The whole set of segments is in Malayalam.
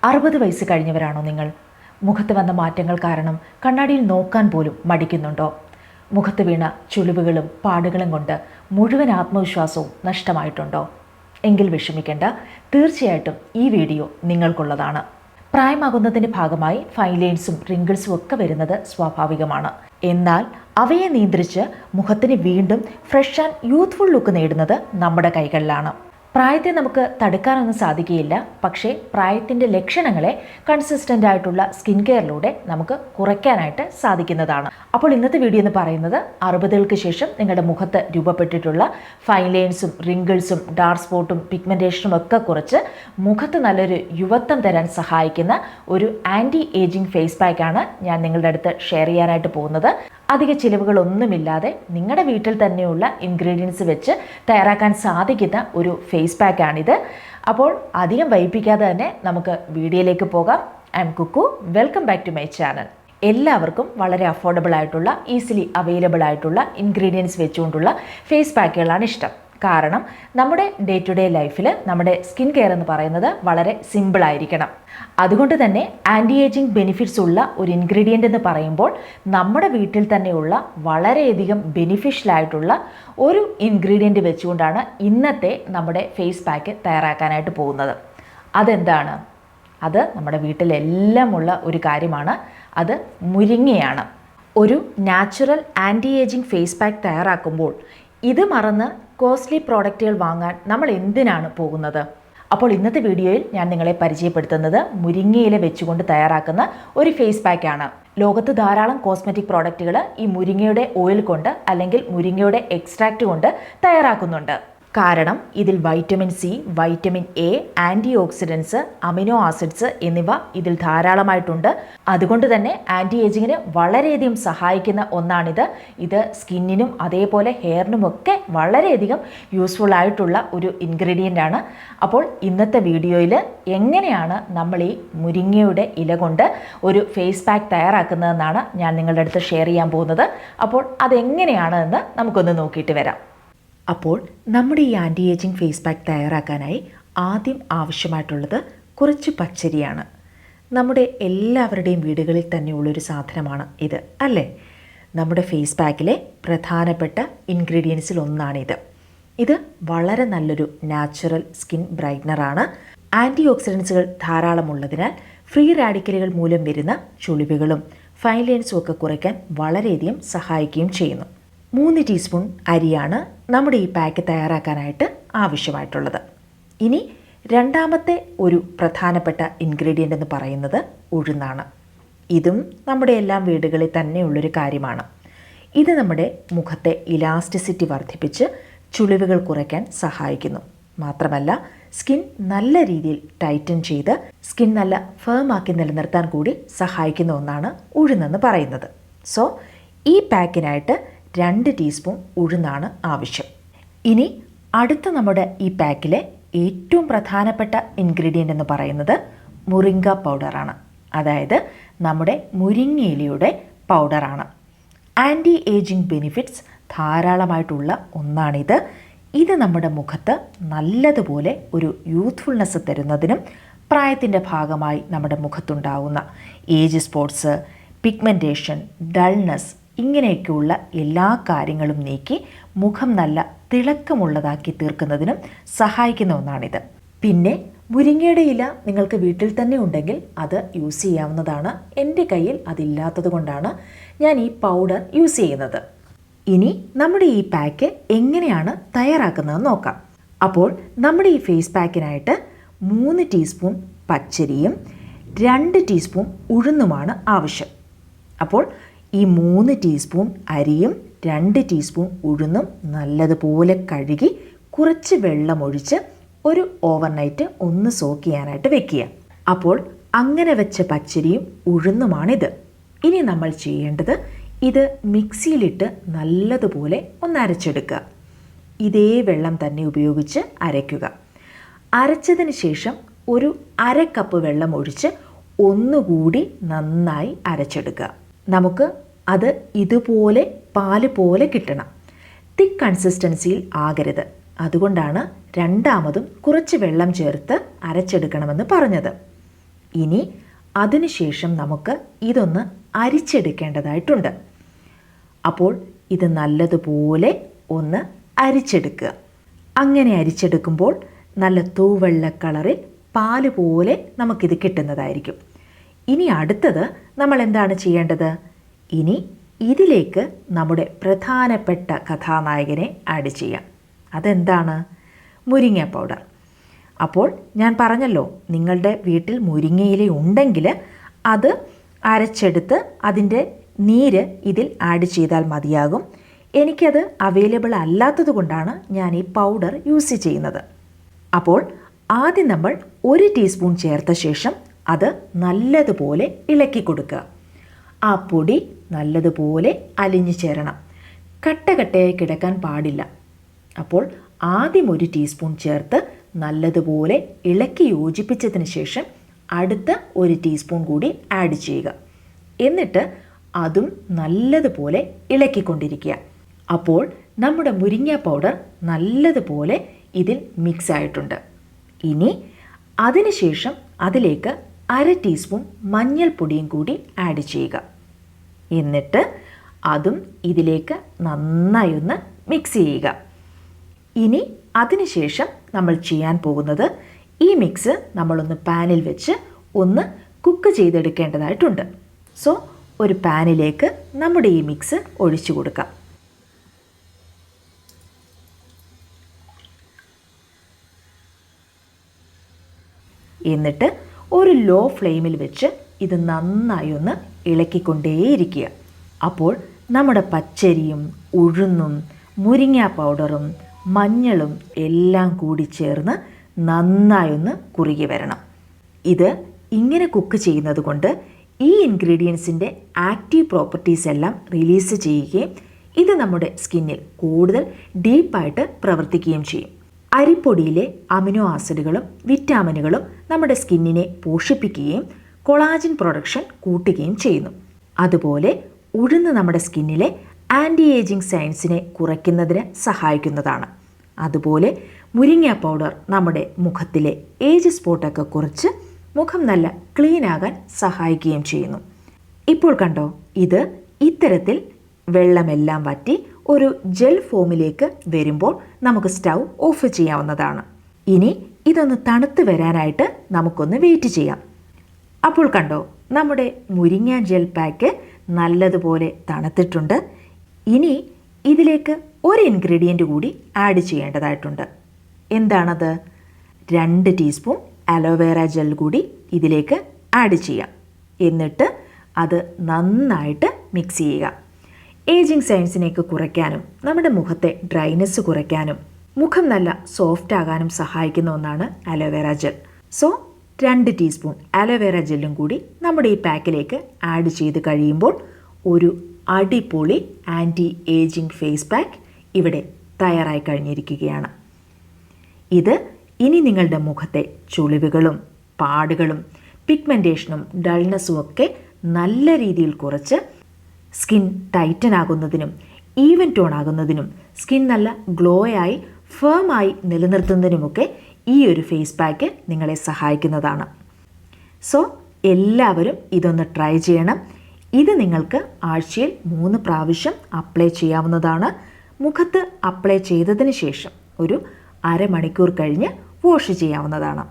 60 വയസ്സ് കഴിഞ്ഞവരാണോ നിങ്ങൾ? മുഖത്ത് വന്ന മാറ്റങ്ങൾ കാരണം കണ്ണാടിയിൽ നോക്കാൻ പോലും മടിക്കുന്നുണ്ടോ? മുഖത്ത് വീണ ചുളിവുകളും പാടുകളും കൊണ്ട് മുഴുവൻ ആത്മവിശ്വാസവും നഷ്ടമായിട്ടുണ്ടോ? എങ്കിൽ വിഷമിക്കേണ്ട, തീർച്ചയായിട്ടും ഈ വീഡിയോ നിങ്ങൾക്കുള്ളതാണ്. പ്രായമാകുന്നതിൻ്റെ ഭാഗമായി ഫൈൻ ലൈൻസും റിങ്കിൾസും ഒക്കെ വരുന്നത് സ്വാഭാവികമാണ്. എന്നാൽ അവയെ നിയന്ത്രിച്ച് മുഖത്തിന് വീണ്ടും ഫ്രഷ് ആൻഡ് യൂത്ത്ഫുൾ ലുക്ക് നേടുന്നത് നമ്മുടെ കൈകളിലാണ്. പ്രായത്തെ നമുക്ക് തടുക്കാനൊന്നും സാധിക്കുകയില്ല, പക്ഷേ പ്രായത്തിൻ്റെ ലക്ഷണങ്ങളെ കൺസിസ്റ്റൻ്റ് ആയിട്ടുള്ള സ്കിൻ കെയറിലൂടെ നമുക്ക് കുറയ്ക്കാനായിട്ട് സാധിക്കുന്നതാണ്. അപ്പോൾ ഇന്നത്തെ വീഡിയോ എന്ന് പറയുന്നത് 60കൾക്ക് ശേഷം നിങ്ങളുടെ മുഖത്ത് രൂപപ്പെട്ടിട്ടുള്ള ഫൈൻ ലൈൻസും റിങ്കിൾസും ഡാർക്ക് സ്പോട്ടും പിഗ്മെൻറ്റേഷനും ഒക്കെ കുറച്ച് മുഖത്ത് നല്ലൊരു യുവത്വം തരാൻ സഹായിക്കുന്ന ഒരു ആൻറ്റി ഏജിങ് ഫേസ് പാക്കാണ് ഞാൻ നിങ്ങളുടെ അടുത്ത് ഷെയർ ചെയ്യാനായിട്ട് പോകുന്നത്. അധിക ചിലവുകളൊന്നുമില്ലാതെ നിങ്ങളുടെ വീട്ടിൽ തന്നെയുള്ള ഇൻഗ്രീഡിയൻസ് വെച്ച് തയ്യാറാക്കാൻ സാധിക്കുന്ന ഒരു ഫേസ് പാക്കാണിത്. അപ്പോൾ അധികം വൈകിപ്പിക്കാതെ തന്നെ നമുക്ക് വീഡിയോയിലേക്ക് പോകാം. I am Kukku, welcome back to my channel. എല്ലാവർക്കും വളരെ അഫോർഡബിൾ ആയിട്ടുള്ള ഈസിലി അവൈലബിൾ ആയിട്ടുള്ള ഇൻഗ്രീഡിയൻസ് വെച്ചുകൊണ്ടുള്ള ഫേസ് പാക്കുകളാണ് ഇഷ്ടം. കാരണം നമ്മുടെ ഡേ ടു ഡേ ലൈഫിൽ നമ്മുടെ സ്കിൻ കെയർ എന്ന് പറയുന്നത് വളരെ സിമ്പിളായിരിക്കണം. അതുകൊണ്ട് തന്നെ ആൻറ്റി ഏജിങ് ബെനിഫിറ്റ്സ് ഉള്ള ഒരു ഇൻഗ്രീഡിയൻ്റ് എന്ന് പറയുമ്പോൾ നമ്മുടെ വീട്ടിൽ തന്നെയുള്ള വളരെയധികം ബെനിഫിഷ്യലായിട്ടുള്ള ഒരു ഇൻഗ്രീഡിയൻ്റ് വെച്ചുകൊണ്ടാണ് ഇന്നത്തെ നമ്മുടെ ഫേസ് പാക്ക് തയ്യാറാക്കാനായിട്ട് പോകുന്നത്. അതെന്താണ്? അത് നമ്മുടെ വീട്ടിലെല്ലാം ഉള്ള ഒരു കാര്യമാണ്. അത് മുരിങ്ങയാണ്. ഒരു natural anti ageing face pack തയ്യാറാക്കുമ്പോൾ ഇത് മറന്ന് കോസ്റ്റ്ലി പ്രോഡക്റ്റുകൾ വാങ്ങാൻ നമ്മൾ എന്തിനാണ് പോകുന്നത്? അപ്പോൾ ഇന്നത്തെ വീഡിയോയിൽ ഞാൻ നിങ്ങളെ പരിചയപ്പെടുത്തുന്നത് മുരിങ്ങയില വെച്ചുകൊണ്ട് തയ്യാറാക്കുന്ന ഒരു ഫേസ് പാക്കാണ്. ലോകത്ത് ധാരാളം കോസ്മെറ്റിക് പ്രോഡക്റ്റുകൾ ഈ മുരിങ്ങയുടെ ഓയിൽ കൊണ്ട് അല്ലെങ്കിൽ മുരിങ്ങയുടെ എക്സ്ട്രാക്റ്റ് കൊണ്ട് തയ്യാറാക്കുന്നുണ്ട്. കാരണം ഇതിൽ vitamin C, vitamin A, antioxidants, amino acids എന്നിവ ഇതിൽ ധാരാളമായിട്ടുണ്ട്. അതുകൊണ്ട് തന്നെ ആൻറ്റി ഏജിങ്ങിന് വളരെയധികം സഹായിക്കുന്ന ഒന്നാണിത്. ഇത് സ്കിന്നിനും അതേപോലെ ഹെയറിനുമൊക്കെ വളരെയധികം യൂസ്ഫുൾ ആയിട്ടുള്ള ഒരു ഇൻഗ്രീഡിയൻ്റ് ആണ്. അപ്പോൾ ഇന്നത്തെ വീഡിയോയിൽ എങ്ങനെയാണ് നമ്മൾ ഈ മുരിങ്ങയുടെ ഇല കൊണ്ട് ഒരു ഫേസ് പാക്ക് തയ്യാറാക്കുന്നതെന്നാണ് ഞാൻ നിങ്ങളുടെ അടുത്ത് ഷെയർ ചെയ്യാൻ പോകുന്നത്. അപ്പോൾ അതെങ്ങനെയാണ് എന്ന് നമുക്കൊന്ന് നോക്കിയിട്ട് വരാം. അപ്പോൾ നമ്മുടെ ഈ ആൻറ്റി ഏജിങ് ഫേസ് പാക്ക് തയ്യാറാക്കാനായി ആദ്യം ആവശ്യമായിട്ടുള്ളത് കുറച്ച് പച്ചരിയാണ്. നമ്മുടെ എല്ലാവരുടെയും വീടുകളിൽ തന്നെയുള്ളൊരു സാധനമാണ് ഇത്, അല്ലേ? നമ്മുടെ ഫേസ് പാക്കിലെ പ്രധാനപ്പെട്ട ഇൻഗ്രീഡിയൻസിൽ ഒന്നാണിത്. ഇത് വളരെ നല്ലൊരു നാച്ചുറൽ സ്കിൻ ബ്രൈറ്റ്നറാണ്. ആൻറ്റി ഓക്സിഡൻസുകൾ ധാരാളമുള്ളതിനാൽ ഫ്രീ റാഡിക്കലുകൾ മൂലം വരുന്ന ചുളിവുകളും ഫൈൻ ലൈൻസും ഒക്കെ കുറയ്ക്കാൻ വളരെയധികം സഹായിക്കുകയും ചെയ്യുന്നു. 3 ടീസ്പൂൺ അരിയാണ് നമ്മുടെ ഈ പാക്ക് തയ്യാറാക്കാനായിട്ട് ആവശ്യമായിട്ടുള്ളത്. ഇനി രണ്ടാമത്തെ ഒരു പ്രധാനപ്പെട്ട ഇൻഗ്രീഡിയൻ്റ് എന്ന് പറയുന്നത് ഉഴുന്നാണ്. ഇതും നമ്മുടെ എല്ലാം വീടുകളിൽ തന്നെയുള്ളൊരു കാര്യമാണ്. ഇത് നമ്മുടെ മുഖത്തെ ഇലാസ്റ്റിസിറ്റി വർദ്ധിപ്പിച്ച് ചുളിവുകൾ കുറയ്ക്കാൻ സഹായിക്കുന്നു. മാത്രമല്ല സ്കിൻ നല്ല രീതിയിൽ ടൈറ്റൻ ചെയ്ത് സ്കിൻ നല്ല ഫേമാക്കി നിലനിർത്താൻ കൂടി സഹായിക്കുന്ന ഒന്നാണ് ഉഴുന്നെന്ന് പറയുന്നത്. സോ ഈ പാക്കിനായിട്ട് 2 ടീസ്പൂൺ ഉഴുന്നാണ് ആവശ്യം. ഇനി അടുത്ത നമ്മുടെ ഈ പാക്കിലെ ഏറ്റവും പ്രധാനപ്പെട്ട ഇൻഗ്രീഡിയൻ്റ് എന്ന് പറയുന്നത് മുരിങ്ങ പൗഡറാണ്. അതായത് നമ്മുടെ മുരിങ്ങയിലയുടെ പൗഡറാണ്. ആൻറ്റി ഏജിങ് ബെനിഫിറ്റ്സ് ധാരാളമായിട്ടുള്ള ഒന്നാണിത്. ഇത് നമ്മുടെ മുഖത്ത് നല്ലതുപോലെ ഒരു യൂത്ത്ഫുൾനെസ് തരുന്നതിനും പ്രായത്തിൻ്റെ ഭാഗമായി നമ്മുടെ മുഖത്തുണ്ടാകുന്ന ഏജ് സ്പോട്സ്, പിഗ്മെൻറ്റേഷൻ, ഡൾനെസ് ഇങ്ങനെയൊക്കെയുള്ള എല്ലാ കാര്യങ്ങളും നീക്കി മുഖം നല്ല തിളക്കമുള്ളതാക്കി തീർക്കുന്നതിനും സഹായിക്കുന്ന ഒന്നാണിത്. പിന്നെ മുരിങ്ങയുടെ ഇല നിങ്ങൾക്ക് വീട്ടിൽ തന്നെ ഉണ്ടെങ്കിൽ അത് യൂസ് ചെയ്യാവുന്നതാണ്. എൻ്റെ കയ്യിൽ അതില്ലാത്തത് കൊണ്ടാണ് ഞാൻ ഈ പൗഡർ യൂസ് ചെയ്യുന്നത്. ഇനി നമ്മുടെ ഈ പാക്ക് എങ്ങനെയാണ് തയ്യാറാക്കുന്നതെന്ന് നോക്കാം. അപ്പോൾ നമ്മുടെ ഈ ഫേസ് പാക്കിനായിട്ട് 3 ടീസ്പൂൺ പച്ചരിയും 2 ടീസ്പൂൺ ഉഴുന്നുമാണ് ആവശ്യം. അപ്പോൾ ഈ 3 ടീസ്പൂൺ അരിയും 2 ടീസ്പൂൺ ഉഴുന്നും നല്ലതുപോലെ കഴുകി കുറച്ച് വെള്ളമൊഴിച്ച് ഒരു ഓവർനൈറ്റ് ഒന്ന് സോക്ക് ചെയ്യാനായിട്ട് വെക്കുക. അപ്പോൾ അങ്ങനെ വെച്ച പച്ചരിയും ഉഴുന്നുമാണിത്. ഇനി നമ്മൾ ചെയ്യേണ്ടത് ഇത് മിക്സിയിലിട്ട് നല്ലതുപോലെ ഒന്ന് അരച്ചെടുക്കുക. ഇതേ വെള്ളം തന്നെ ഉപയോഗിച്ച് അരയ്ക്കുക. അരച്ചതിന് ശേഷം ഒരു 1/2 കപ്പ് വെള്ളം ഒഴിച്ച് ഒന്നുകൂടി നന്നായി അരച്ചെടുക്കുക. നമുക്ക് അത് ഇതുപോലെ പാല് പോലെ കിട്ടണം. തിക്ക് കൺസിസ്റ്റൻസിയിൽ ആകരുത്. അതുകൊണ്ടാണ് രണ്ടാമതും കുറച്ച് വെള്ളം ചേർത്ത് അരച്ചെടുക്കണമെന്ന് പറഞ്ഞത്. ഇനി അതിനുശേഷം നമുക്ക് ഇതൊന്ന് അരിച്ചെടുക്കേണ്ടതായിട്ടുണ്ട്. അപ്പോൾ ഇത് നല്ലതുപോലെ ഒന്ന് അരിച്ചെടുക്കുക. അങ്ങനെ അരിച്ചെടുക്കുമ്പോൾ നല്ല തൂവെള്ള കളറിൽ പാല് പോലെ നമുക്കിത് കിട്ടുന്നതായിരിക്കും. ഇനി അടുത്തത് നമ്മൾ എന്താണ് ചെയ്യേണ്ടത്? ഇനി ഇതിലേക്ക് നമ്മുടെ പ്രധാനപ്പെട്ട കഥാനായകനെ ആഡ് ചെയ്യാം. അതെന്താണ്? മുരിങ്ങ പൗഡർ. അപ്പോൾ ഞാൻ പറഞ്ഞല്ലോ, നിങ്ങളുടെ വീട്ടിൽ മുരിങ്ങയില ഉണ്ടെങ്കിൽ അത് അരച്ചെടുത്ത് അതിൻ്റെ നീര് ഇതിൽ ആഡ് ചെയ്താൽ മതിയാകും. എനിക്കത് അവൈലബിൾ അല്ലാത്തത് കൊണ്ടാണ് ഞാൻ ഈ പൗഡർ യൂസ് ചെയ്യുന്നത്. അപ്പോൾ ആദ്യം നമ്മൾ 1 ടീസ്പൂൺ ചേർത്ത ശേഷം അത് നല്ലതുപോലെ ഇളക്കി കൊടുക്കുക. ആ പൊടി നല്ലതുപോലെ അലിഞ്ഞു ചേരണം. കട്ടയായി കിടക്കാൻ പാടില്ല. അപ്പോൾ ആദ്യം 1 ടീസ്പൂൺ ചേർത്ത് നല്ലതുപോലെ ഇളക്കി യോജിപ്പിച്ചതിന് ശേഷം അടുത്ത 1 ടീസ്പൂൺ കൂടി ആഡ് ചെയ്യുക. എന്നിട്ട് അതും നല്ലതുപോലെ ഇളക്കിക്കൊണ്ടിരിക്കുക. അപ്പോൾ നമ്മുടെ മുരിങ്ങ പൗഡർ നല്ലതുപോലെ ഇതിൽ മിക്സ് ആയിട്ടുണ്ട്. ഇനി അതിനുശേഷം അതിലേക്ക് 1/2 ടീസ്പൂൺ മഞ്ഞൾപ്പൊടിയും കൂടി ആഡ് ചെയ്യുക. എന്നിട്ട് അതും ഇതിലേക്ക് നന്നായി ഒന്ന് മിക്സ് ചെയ്യുക. ഇനി അതിനുശേഷം നമ്മൾ ചെയ്യാൻ പോകുന്നത്, ഈ മിക്സ് നമ്മളൊന്ന് പാനിൽ വെച്ച് ഒന്ന് കുക്ക് ചെയ്തെടുക്കേണ്ടതായിട്ടുണ്ട്. സോ ഒരു പാനിലേക്ക് നമ്മുടെ ഈ മിക്സ് ഒഴിച്ചു കൊടുക്കാം. എന്നിട്ട് ഒരു ലോ ഫ്ലെയിമിൽ വെച്ച് ഇത് നന്നായി ഒന്ന് ഇളക്കിക്കൊണ്ടേയിരിക്കുക. അപ്പോൾ നമ്മുടെ പച്ചരിയും ഉഴുന്നും മുരിങ്ങ പൗഡറും മഞ്ഞളും എല്ലാം കൂടി ചേർന്ന് നന്നായി ഒന്ന് കുറുകി വരണം. ഇത് ഇങ്ങനെ കുക്ക് ചെയ്യുന്നത് കൊണ്ട് ഈ ഇൻഗ്രീഡിയൻസിൻ്റെ ആക്റ്റീവ് പ്രോപ്പർട്ടീസ് എല്ലാം റിലീസ് ചെയ്യുകയും ഇത് നമ്മുടെ സ്കിന്നിൽ കൂടുതൽ ഡീപ്പായിട്ട് പ്രവർത്തിക്കുകയും ചെയ്യും. അരിപ്പൊടിയിലെ അമിനോ ആസിഡുകളും വിറ്റാമിനുകളും നമ്മുടെ സ്കിന്നിനെ പോഷിപ്പിക്കുകയും കൊളാജൻ പ്രൊഡക്ഷൻ കൂട്ടുകയും ചെയ്യുന്നു. അതുപോലെ ഉഴുന്ന് നമ്മുടെ സ്കിന്നിലെ ആൻറ്റി ഏജിങ് സൈൻസിനെ കുറയ്ക്കുന്നതിന് സഹായിക്കുന്നതാണ്. അതുപോലെ മുരിങ്ങ പൗഡർ നമ്മുടെ മുഖത്തിലെ ഏജ് സ്പോട്ടൊക്കെ കുറച്ച് മുഖം നല്ല ക്ലീൻ ആകാൻ സഹായിക്കുകയും ചെയ്യുന്നു. ഇപ്പോൾ കണ്ടോ, ഇത് ഇത്തരത്തിൽ വെള്ളമെല്ലാം വറ്റി ഒരു ജെൽ ഫോമിലേക്ക് വരുമ്പോൾ നമുക്ക് സ്റ്റൗ ഓഫ് ചെയ്യാവുന്നതാണ്. ഇനി ഇതൊന്ന് തണുത്ത് വരാനായിട്ട് നമുക്കൊന്ന് വെയിറ്റ് ചെയ്യാം. അപ്പോൾ കണ്ടോ, നമ്മുടെ മുരിങ്ങ ജെൽ പാക്ക് നല്ലതുപോലെ തണുത്തിട്ടുണ്ട്. ഇനി ഇതിലേക്ക് ഒരു ഇൻഗ്രീഡിയൻ്റ് കൂടി ആഡ് ചെയ്യേണ്ടതായിട്ടുണ്ട്. എന്താണത്? 2 ടീസ്പൂൺ അലോവേറ ജെൽ കൂടി ഇതിലേക്ക് ആഡ് ചെയ്യാം. എന്നിട്ട് അത് നന്നായിട്ട് മിക്സ് ചെയ്യുക. ഏജിങ് സൈൻസിനെയൊക്കെ കുറയ്ക്കാനും നമ്മുടെ മുഖത്തെ ഡ്രൈനെസ് കുറയ്ക്കാനും മുഖം നല്ല സോഫ്റ്റ് ആകാനും സഹായിക്കുന്ന ഒന്നാണ് aloe vera gel. So 2 teaspoon aloe vera ജെല്ലും കൂടി നമ്മുടെ ഈ പാക്കിലേക്ക് ആഡ് ചെയ്ത് കഴിയുമ്പോൾ ഒരു അടിപൊളി ആൻറ്റി ഏജിങ് ഫേസ് പാക്ക് ഇവിടെ തയ്യാറായി കഴിഞ്ഞിരിക്കുകയാണ്. ഇത് ഇനി നിങ്ങളുടെ മുഖത്തെ ചുളിവുകളും പാടുകളും പിഗ്മെൻറ്റേഷനും ഡൾനെസ്സും ഒക്കെ നല്ല രീതിയിൽ കുറച്ച് സ്കിൻ ടൈറ്റൻ ആകുന്നതിനും ഈവൻ ടോൺ ആകുന്നതിനും സ്കിൻ നല്ല ഗ്ലോ ആയി ഫേമായി നിലനിർത്തുന്നതിനുമൊക്കെ ഈ ഒരു ഫേസ് പാക്ക് നിങ്ങളെ സഹായിക്കുന്നതാണ്. സോ എല്ലാവരും ഇതൊന്ന് ട്രൈ ചെയ്യണം. ഇത് നിങ്ങൾക്ക് ആഴ്ചയിൽ 3 പ്രാവശ്യം അപ്ലൈ ചെയ്യാവുന്നതാണ്. മുഖത്ത് അപ്ലൈ ചെയ്തതിന് ശേഷം ഒരു അരമണിക്കൂർ കഴിഞ്ഞ് വാഷ് ചെയ്യാവുന്നതാണ്.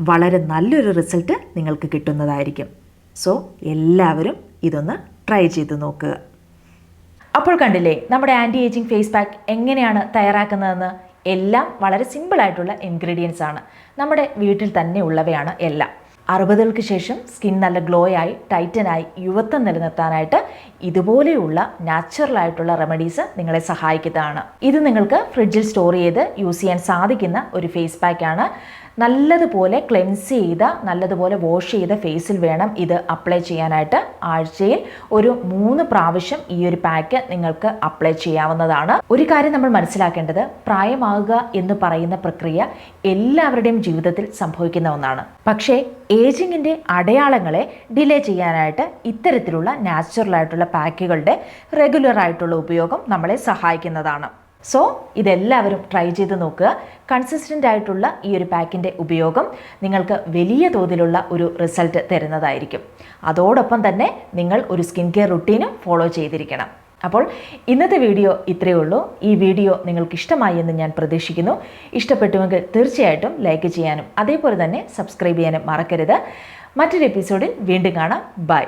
വളരെ നല്ലൊരു റിസൾട്ട് നിങ്ങൾക്ക് കിട്ടുന്നതായിരിക്കും. സോ എല്ലാവരും ഇതൊന്ന് ട്രൈ ചെയ്ത് നോക്കുക. അപ്പോൾ കണ്ടില്ലേ, നമ്മുടെ ആൻറ്റി ഏജിങ് ഫേസ് പാക്ക് എങ്ങനെയാണ് തയ്യാറാക്കുന്നതെന്ന്. എല്ലാം വളരെ സിമ്പിളായിട്ടുള്ള ഇൻഗ്രീഡിയൻസ് ആണ്. നമ്മുടെ വീട്ടിൽ തന്നെ ഉള്ളവയാണ് എല്ലാം. 60കൾക്ക് ശേഷം സ്കിൻ നല്ല ഗ്ലോ ആയി ടൈറ്റനായി യുവത്വം നിലനിർത്താനായിട്ട് ഇതുപോലെയുള്ള നാച്ചുറലായിട്ടുള്ള റെമഡീസ് നിങ്ങളെ സഹായിക്കുന്നതാണ്. ഇത് നിങ്ങൾക്ക് ഫ്രിഡ്ജിൽ സ്റ്റോർ ചെയ്ത് യൂസ് ചെയ്യാൻ സാധിക്കുന്ന ഒരു ഫേസ് പാക്കാണ്. നല്ലതുപോലെ ക്ലെൻസ് ചെയ്ത നല്ലതുപോലെ വാഷ് ചെയ്ത ഫേസിൽ വേണം ഇത് അപ്ലൈ ചെയ്യാനായിട്ട്. ആഴ്ചയിൽ ഒരു 3 പ്രാവശ്യം ഈ ഒരു പാക്ക് നിങ്ങൾക്ക് അപ്ലൈ ചെയ്യാവുന്നതാണ്. ഒരു കാര്യം നമ്മൾ മനസ്സിലാക്കേണ്ടത്, പ്രായമാകുക എന്ന് പറയുന്ന പ്രക്രിയ എല്ലാവരുടെയും ജീവിതത്തിൽ സംഭവിക്കുന്ന ഒന്നാണ്. പക്ഷേ ഏജിങ്ങിൻ്റെ അടയാളങ്ങളെ ഡിലേ ചെയ്യാനായിട്ട് ഇത്തരത്തിലുള്ള നാച്ചുറൽ ആയിട്ടുള്ള പാക്കുകളുടെ റെഗുലർ ആയിട്ടുള്ള ഉപയോഗം നമ്മളെ സഹായിക്കുന്നതാണ്. സോ ഇതെല്ലാവരും ട്രൈ ചെയ്ത് നോക്കുക. കൺസിസ്റ്റൻ്റ് ആയിട്ടുള്ള ഈ ഒരു പാക്കിൻ്റെ ഉപയോഗം നിങ്ങൾക്ക് വലിയ തോതിലുള്ള ഒരു റിസൾട്ട് തരുന്നതായിരിക്കും. അതോടൊപ്പം തന്നെ നിങ്ങൾ ഒരു സ്കിൻ കെയർ റുട്ടീനും ഫോളോ ചെയ്തിരിക്കണം. അപ്പോൾ ഇന്നത്തെ വീഡിയോ ഇത്രയേ ഉള്ളൂ. ഈ വീഡിയോ നിങ്ങൾക്ക് ഇഷ്ടമായി എന്ന് ഞാൻ പ്രതീക്ഷിക്കുന്നു. ഇഷ്ടപ്പെട്ടുവെങ്കിൽ തീർച്ചയായിട്ടും ലൈക്ക് ചെയ്യാനും അതേപോലെ തന്നെ സബ്സ്ക്രൈബ് ചെയ്യാനും മറക്കരുത്. മറ്റൊരു എപ്പിസോഡിൽ വീണ്ടും കാണാം. ബൈ.